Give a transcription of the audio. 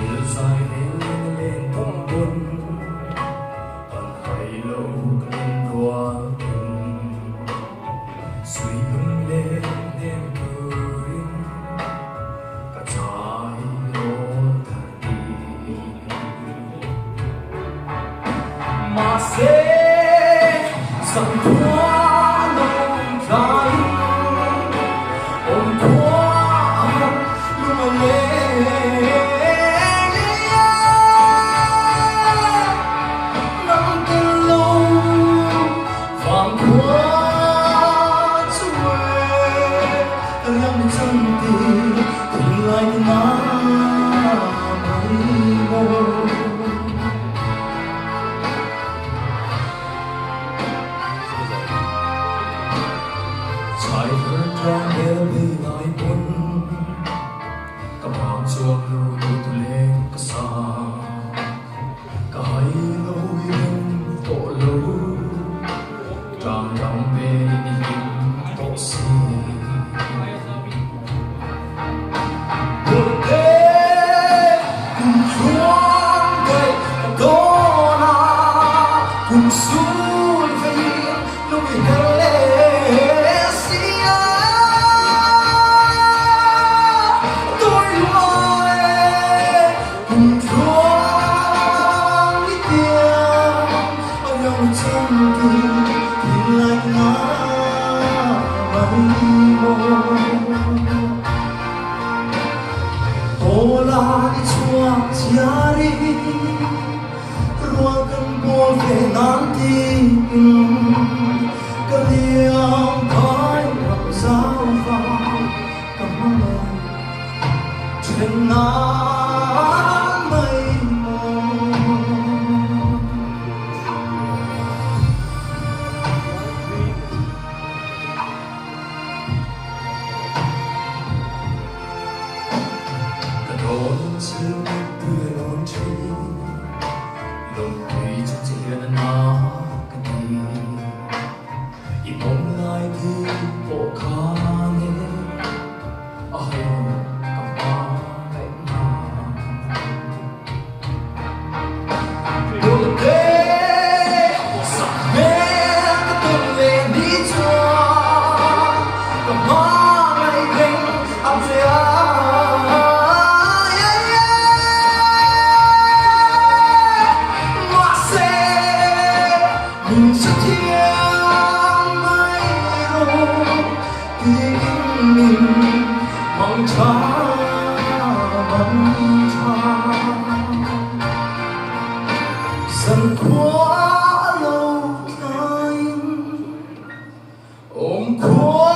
Đường dài lên lên tông buồn còn hay lâu lên qua tình suy bưng lên đêm cười cả trái lối thật đi mà sẽ dần qua lòng trái ôm qua nhưng mà lên chân tình thì anh má mấy mơ trái thơ trang để đi lại buồn cả bao chuông lưu tu lên cả xa cả hai lối lên tổ lâu tràn lòng về những tổ si cùng xuống về lúc Indonesia tôi nói cùng thoáng đi tiếng ở nhau chân thì lạnh ngã bay Ola di sua jari ruangkan boleh nanti kalian kau sama kamu dengan maimu kedua sering berlonci lonci trên nó cái gì ý mong lại thì bộ khăn ôi cầm hoa cánh hoa đôi thế sắc mê cái tuần về đi cho cầm hoa ngày đêm áo xe mình sẽ thiêng mãi rồi tình mình mong cha dần quá lâu nay ôm quá